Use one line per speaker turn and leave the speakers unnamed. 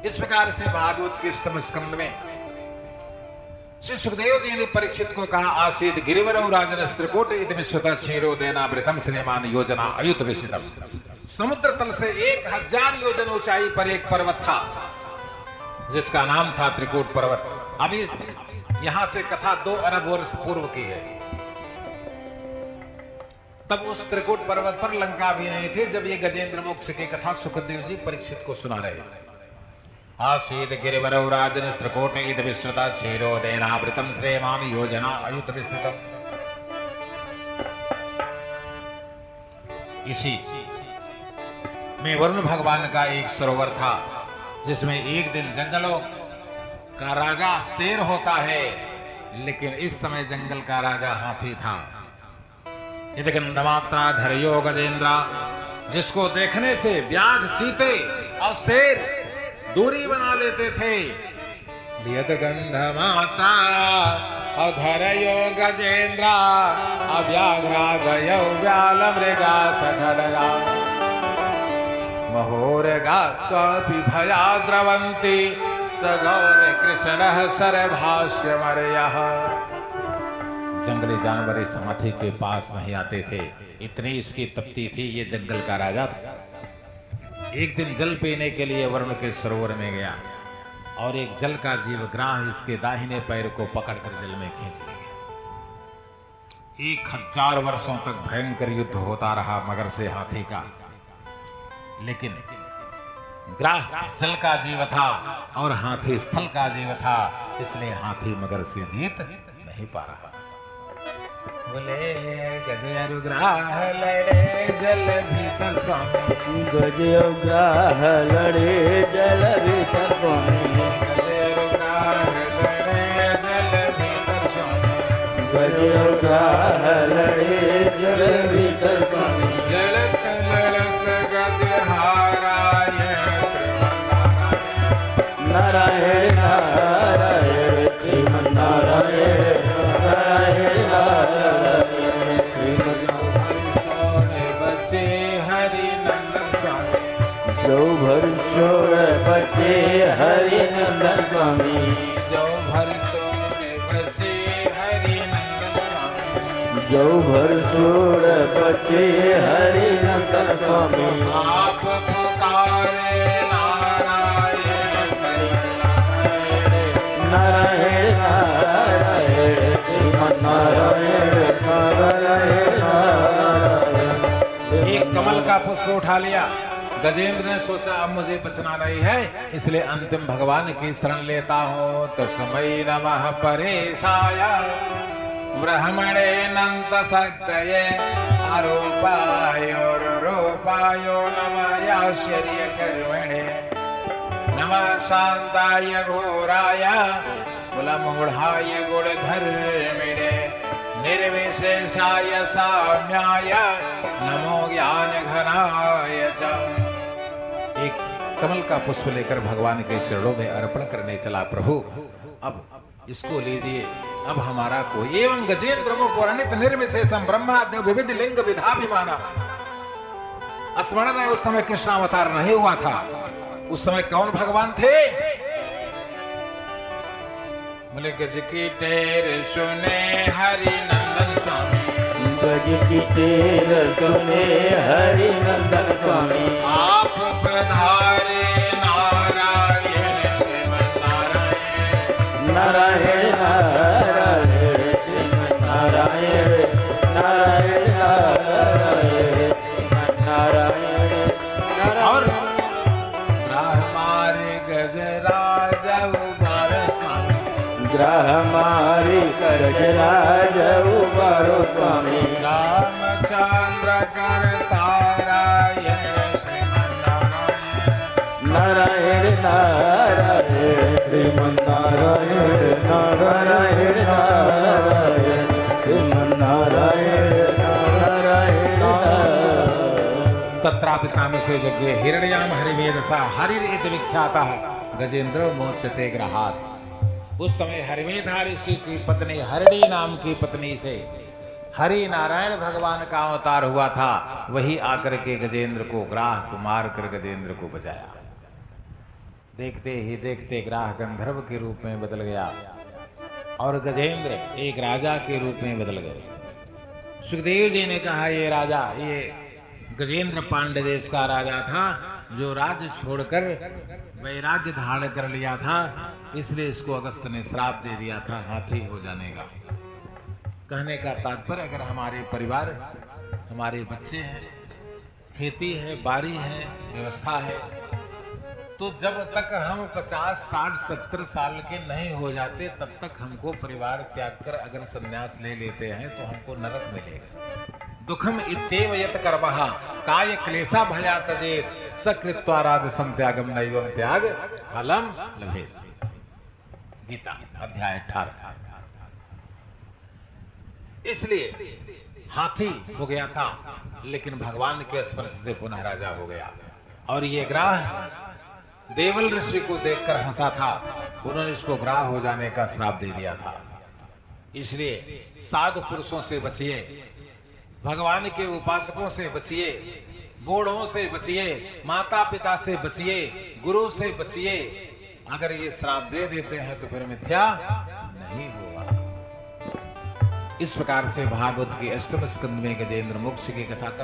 इस प्रकार से भागवत के अष्टम स्कंद में श्री सुखदेव जी ने परीक्षित को कहा, आसीद गिरिवरौ राजन स्त्रिकूट इति विश्वतः क्षीरोदयनावृतम् श्रेयमान योजना अयुत विशितम्। समुद्र तल से 1000 योजन ऊंचाई पर एक पर्वत था जिसका नाम था त्रिकूट पर्वत। अभी यहां से कथा 2 अरब वर्ष पूर्व की है। तब उस त्रिकूट पर्वत पर लंका भी नहीं थी जब ये गजेंद्र मोक्ष की कथा सुखदेव जी परीक्षित को सुना रहे। आसीद गिरिवरौ राजन त्रिकूट इति विश्वतः क्षीरोदयनावृतम् श्रेयमान योजना अयुत विशितम्। इसी में वरुण भगवान का एक सरोवर था जिसमें एक दिन जंगलों का राजा शेर होता है, लेकिन इस समय जंगल का राजा हाथी था। यदि गंधमात्रा धरयो गजेंद्र, जिसको देखने से व्याघ, चीते और शेर दूरी बना लेते थे। यद गंधमात्रा अधरयो गजेंद्र अव्याघ्रादयो व्याल मृगा सखडगा महोरगा स्वापि भया द्रवन्ति सगौर कृष्णः सरभाष्यमर्यः। जंगली जानवर इस हाथी के पास नहीं आते थे, इतनी इसकी तपती थी। ये जंगल का राजा था। एक दिन जल पीने के लिए वरुण के सरोवर में गया और एक जल का जीव ग्राह इसके दाहिने पैर को पकड़कर जल में खींच लिया। 1000 वर्षों तक भयंकर युद्ध होता रहा मगर से हाथी का, लेकिन ग्राह जल का जीव था और हाथी स्थल का जीव था, इसलिए हाथी मगर से जीत नहीं पा रहा। बोले गजेरु ग्राह लड़े जल भीतर स्वामी,
गजेरु ग्राह लड़े जल भीतर स्वामी,
गजेरु ग्राह लड़े जल भीतर स्वामी,
गजेरु ग्राह लड़े जल भीतर स्वामी।
जलत ललत गजहाराय
नारायण नारायण श्रीमन्नारायण नारायण नारायण
बच्चे हरि नंदन स्वामी,
जो भर सोए बच्चे हरि नंदन स्वामी,
जो भर सोए बच्चे हरि नंदन स्वामी,
जो भर सोए बच्चे हरि नंदन स्वामी।
आप पुकारे नारायण
नारायण नारायण श्रीमन्नारायण नारायण नारायण।
एक कमल का पुष्प उठा लिया। गजेंद्र ने सोचा अब मुझे बचना नहीं है, इसलिए अंतिम भगवान की शरण लेता हूँ। तस्मै नमः परेशाय ब्रह्मणे नंद शक्तये आरोपाय रूपाय नमः आश्चर्य कर्मणे नमः शांताय घोराय कुलमूढ़ाय गुणधर्मिणे निर्विशेषाय साम्याय नमो ज्ञान घनाय च। एक कमल का पुष्प लेकर भगवान के चरणों में अर्पण करने चला। प्रभु अब इसको लीजिए, अब हमारा कोई एवं गजेंद्र को पुराणित निर्विशेषम ब्रह्माद्य विविध लिंग विधाभिमाना। स्मरण है उस समय कृष्णावतार नहीं हुआ था, उस समय कौन भगवान थे? बोले गज की टेर सुने हरि नंदन स्वामी,
गज की टेर सुने हरि नंदन स्वामी।
आप पधारे नारायण श्रीमन्नारायण,
नारायण नारायण श्रीमन्नारायण, नारायण नारायण श्रीमन्नारायण।
और ब्रह्मारे गजराज उबार स्वामी,
ग्रह मारी गजराज उबारो स्वामी।
रामचंद्र कर तारायण श्रीमन्नारायण,
नारायण नारायण श्रीमन्नारायण, नारायण नारायण श्रीमन्नारायण, नारायण नारायण।
तत्रापि सामसे यज्ञे हिरण्याम हरिवेदसा हरिरिति विख्यातः गजेंद्र मोचते ग्रहात्। उस समय हरिमेधा ऋषि की पत्नी हरिणी नाम की पत्नी से हरि नारायण भगवान का अवतार हुआ था, वही आकर के गजेंद्र को ग्राह को मार कर गजेंद्र को बचाया। देखते ही देखते ग्राह गंधर्व के रूप में बदल गया और गजेंद्र एक राजा के रूप में बदल गए। सुखदेव जी ने कहा, ये राजा, ये गजेंद्र पांड्य देश का राजा था जो राज्य छोड़कर वैराग्य धारण कर लिया था, इसलिए इसको अगस्त ने श्राप दे दिया था हाथी हो जाने का। कहने का तात्पर्य, अगर हमारे परिवार, हमारे बच्चे हैं, खेती है, बाड़ी है, व्यवस्था है, तो जब तक हम 50, 60, 70 साल के नहीं हो जाते तब तक हमको परिवार त्याग कर अगर संन्यास ले लेते हैं तो हमको नरक मिलेगा। दुखम इत्येव यत् कर्मः काय क्लेशा भया तजेत सकृत्वा राजसं त्यागम नैवं त्याग फलम लभेत। गीता अध्याय 18। इसलिए हाथी हो गया था, लेकिन भगवान के स्पर्श से पुनः राजा हो गया। और ये ग्राह देवल ऋषि को देखकर हंसा था, उन्होंने इसको ग्राह हो जाने का श्राप दे दिया था। इसलिए साधु पुरुषों से बचिए, भगवान के उपासकों से बचिए, बूढ़ों से बचिए, माता पिता से बचिए, गुरु से बचिए। अगर ये श्राप दे देते हैं तो फिर मिथ्या नहीं होगा। इस प्रकार से भागवत के 8वें स्कंद में गजेंद्र मोक्ष की कथा कर